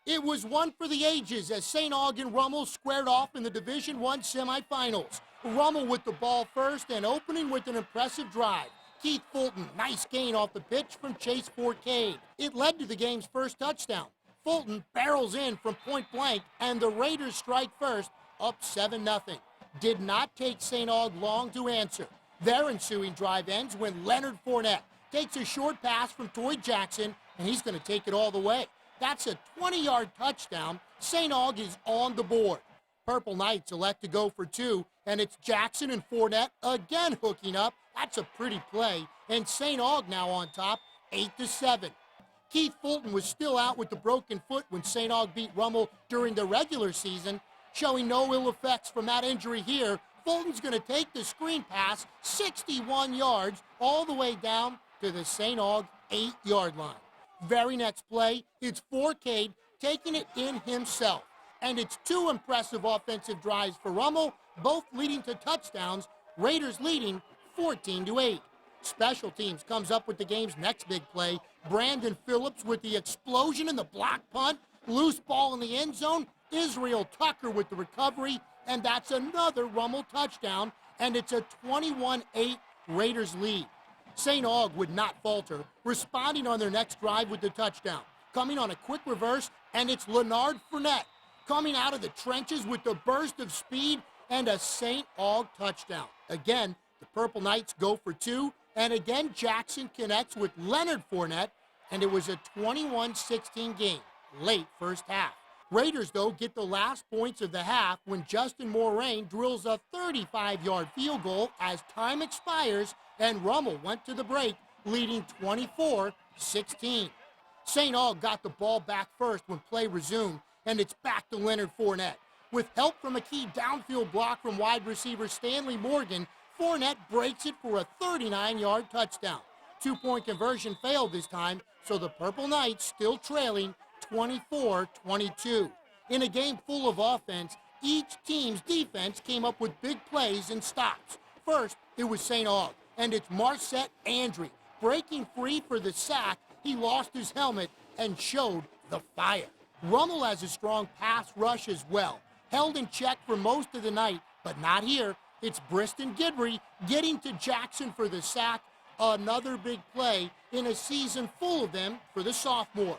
It was one for the ages as St. Aug and Rummel squared off in the Division I semifinals. Rummel with the ball first and opening with an impressive drive. Keith Fulton, nice gain off the pitch from Chase Forcade. It led to the game's first touchdown. Fulton barrels in from point blank and the Raiders strike first, up 7-0. Did not take St. Aug long to answer. Their ensuing drive ends when Leonard Fournette takes a short pass from Toy Jackson and he's going to take it all the way. That's a 20-yard touchdown. St. Aug is on the board. Purple Knights elect to go for two, and it's Jackson and Fournette again hooking up. That's a pretty play, and St. Aug now on top, 8-7. Keith Fulton was still out with the broken foot when St. Aug beat Rummel during the regular season, showing no ill effects from that injury here. Fulton's going to take the screen pass 61 yards all the way down to the St. Aug 8-yard line. Very next play, it's Forcade taking it in himself. And it's two impressive offensive drives for Rummel, both leading to touchdowns, Raiders leading 14-8. Special teams comes up with the game's next big play. Brandon Phillips with the explosion in the block punt, loose ball in the end zone, Israel Tucker with the recovery, and that's another Rummel touchdown, and it's a 21-8 Raiders lead. St. Aug would not falter, responding on their next drive with the touchdown. Coming on a quick reverse, and it's Leonard Fournette coming out of the trenches with the burst of speed and a St. Aug touchdown. Again, the Purple Knights go for two, and again Jackson connects with Leonard Fournette, and it was a 21-16 game, late first half. Raiders, though, get the last points of the half when Justin Moraine drills a 35-yard field goal as time expires, and Rummel went to the break, leading 24-16. St. Aug got the ball back first when play resumed, and it's back to Leonard Fournette. With help from a key downfield block from wide receiver Stanley Morgan, Fournette breaks it for a 39-yard touchdown. Two-point conversion failed this time, so the Purple Knights still trailing 24-22. In a game full of offense, each team's defense came up with big plays and stops. First, it was St. Aug, and it's Marcette Andry. Breaking free for the sack, he lost his helmet and showed the fire. Rummel has a strong pass rush as well. Held in check for most of the night, but not here. It's Briston Gidry getting to Jackson for the sack. Another big play in a season full of them for the sophomore.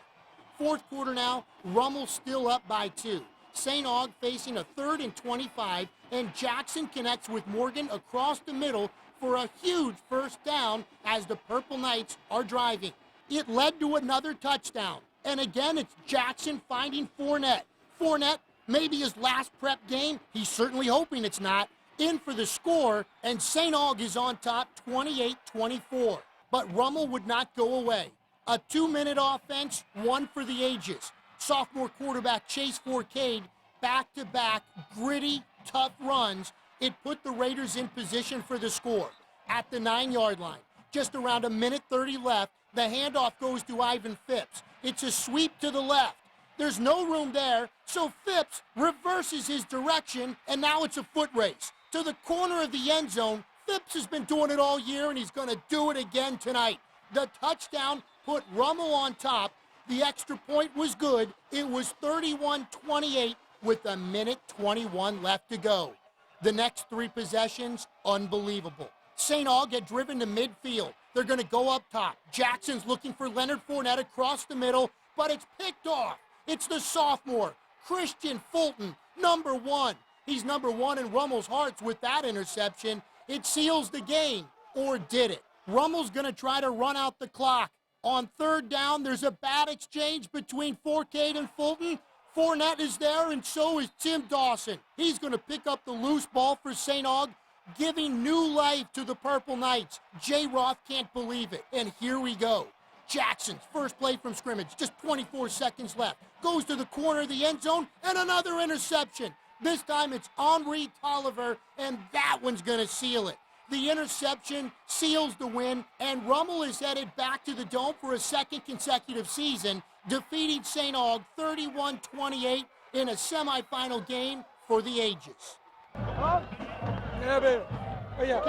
Fourth quarter now, Rummel still up by 2. St. Aug facing a 3rd and 25, and Jackson connects with Morgan across the middle for a huge first down as the Purple Knights are driving. It led to another touchdown, and again it's Jackson finding Fournette. Fournette, maybe his last prep game, he's certainly hoping it's not, in for the score, and St. Aug is on top 28-24. But Rummel would not go away. A 2-minute offense, one for the ages. Sophomore quarterback Chase Forcade, back-to-back, gritty, tough runs. It put the Raiders in position for the score. At the 9-yard line, just around 1:30 left, the handoff goes to Ivan Phipps. It's a sweep to the left. There's no room there, so Phipps reverses his direction, and now it's a foot race. To the corner of the end zone, Phipps has been doing it all year, and he's going to do it again tonight. The touchdown put Rummel on top. The extra point was good. It was 31-28 with 1:21 left to go. The next 3 possessions, unbelievable. St. Aug had driven to midfield. They're going to go up top. Jackson's looking for Leonard Fournette across the middle, but it's picked off. It's the sophomore, Christian Fulton, number 1. He's number 1 in Rummel's hearts with that interception. It seals the game, or did it? Rummel's going to try to run out the clock. On 3rd down, there's a bad exchange between Forcade and Fulton. Fournette is there, and so is Tim Dawson. He's going to pick up the loose ball for St. Aug, giving new life to the Purple Knights. J. Roth can't believe it, and here we go. Jackson's first play from scrimmage, just 24 seconds left. Goes to the corner of the end zone, and another interception. This time it's Henri Tolliver, and that one's going to seal it. The interception seals the win, and Rummel is headed back to the Dome for a 2nd consecutive season, defeating St. Aug 31-28 in a semifinal game for the ages. Can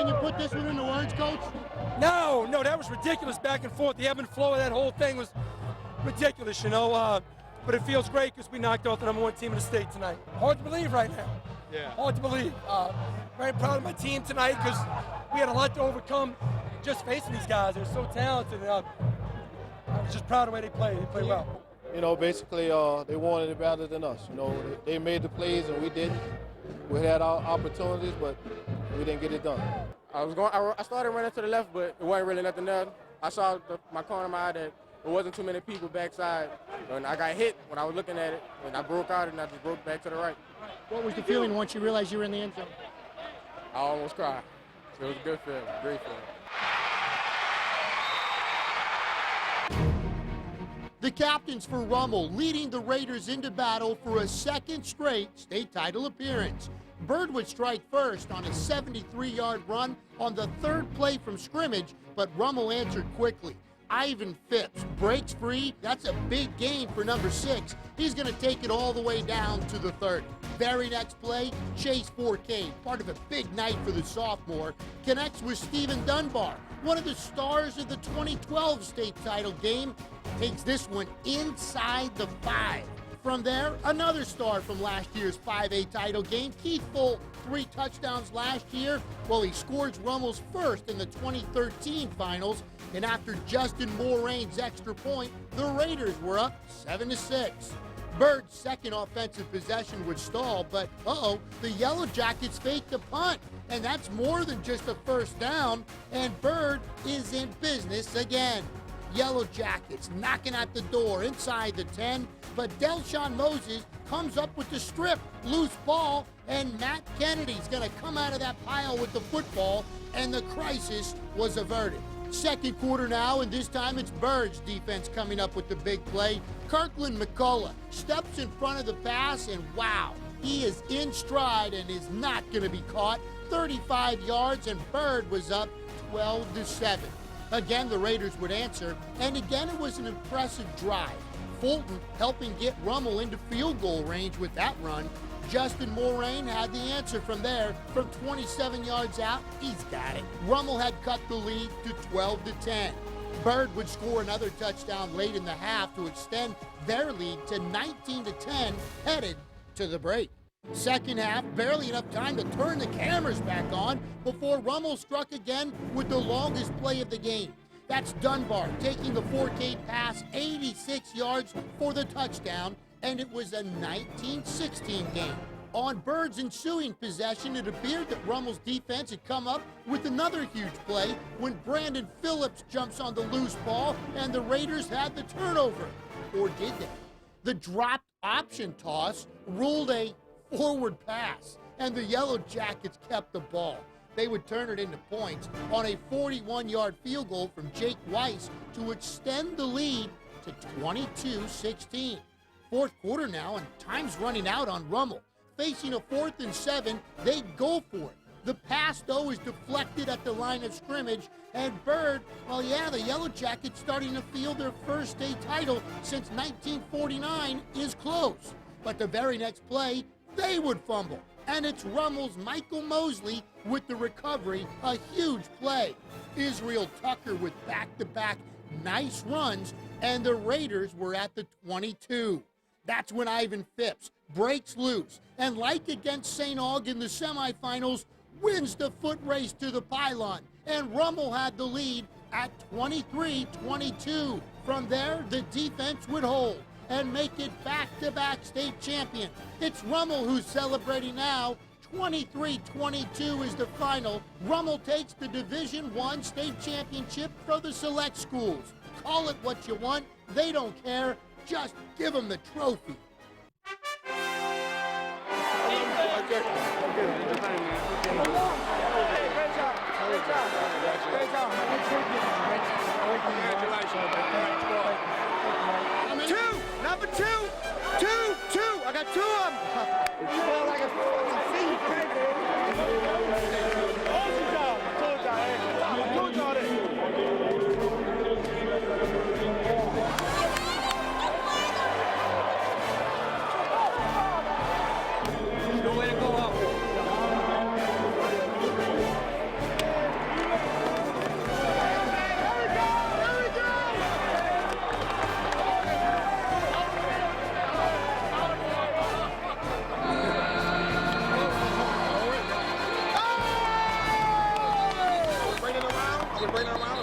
you put this one into words, Coach? No, that was ridiculous back and forth. The ebb and flow of that whole thing was ridiculous, you know. but it feels great because we knocked off the #1 team in the state tonight. Hard to believe right now. Yeah. Hard to believe. Very proud of my team tonight because we had a lot to overcome just facing these guys. They're so talented. I was just proud of the way they played. They played well. You know, basically, they wanted it better than us. You know, they made the plays and we didn't. We had our opportunities, but we didn't get it done. I started running to the left, but it wasn't really nothing there. I saw my corner of my eye that there wasn't too many people backside, and I got hit when I was looking at it, and I broke out, and I just broke back to the right. What was the feeling once you realized you were in the end zone? I almost cried. So it was a good feeling, great feeling. The captains for Rummel leading the Raiders into battle for a second straight state title appearance. Bird would strike first on a 73-yard run on the third play from scrimmage, but Rummel answered quickly. Ivan Phipps breaks free. That's a big gain for number 6. He's going to take it all the way down to the 30. Very next play, Chase 4K, part of a big night for the sophomore, connects with Stephen Dunbar, one of the stars of the 2012 state title game, takes this one inside the 5. From there, another star from last year's 5A title game, Keith Fulton, 3 touchdowns last year. Well, he scored Rummel's first in the 2013 finals, and after Justin Moraine's extra point, the Raiders were up 7-6. Bird's second offensive possession would stall, but the Yellow Jackets faked a punt, and that's more than just a first down, and Bird is in business again. Yellow Jackets knocking at the door inside the 10, but Delshawn Moses comes up with the strip, loose ball, and Matt Kennedy's going to come out of that pile with the football, and the crisis was averted. Second quarter now, and this time it's Bird's defense coming up with the big play. Kirkland McCullough steps in front of the pass, and wow, he is in stride and is not going to be caught. 35 yards, and Bird was up 12-7. Again, the Raiders would answer, and again it was an impressive drive. Fulton helping get Rummel into field goal range with that run. Justin Moraine had the answer from there. From 27 yards out, he's got it. Rummel had cut the lead to 12-10. Bird would score another touchdown late in the half to extend their lead to 19-10, headed to the break. Second half, barely enough time to turn the cameras back on before Rummel struck again with the longest play of the game. That's Dunbar taking the 4K pass 86 yards for the touchdown, and it was a 19-16 game. On Bird's ensuing possession, it appeared that Rummel's defense had come up with another huge play when Brandon Phillips jumps on the loose ball and the Raiders had the turnover. Or did they? The dropped option toss ruled a forward pass, and the Yellow Jackets kept the ball. They would turn it into points on a 41-yard field goal from Jake Weiss to extend the lead to 22-16. Fourth quarter now, and time's running out on Rummel. Facing a 4th and 7, they go for it. The pass, though, is deflected at the line of scrimmage, and Bird, the Yellow Jackets starting to field their first state title since 1949 is close. But the very next play, they would fumble. And it's Rummel's Michael Mosley with the recovery, a huge play. Israel Tucker with back-to-back nice runs, and the Raiders were at the 22. That's when Ivan Phipps breaks loose, and like against St. Aug in the semifinals, wins the foot race to the pylon, and Rummel had the lead at 23-22. From there, the defense would hold and make it back-to-back state champion. It's Rummel who's celebrating now. 23-22 is the final. Rummel takes the Division I state championship for the select schools. Call it what you want. They don't care. Just give them the trophy. Number two. I got 2 of them. You feel like a fucking No way to go up. I was running around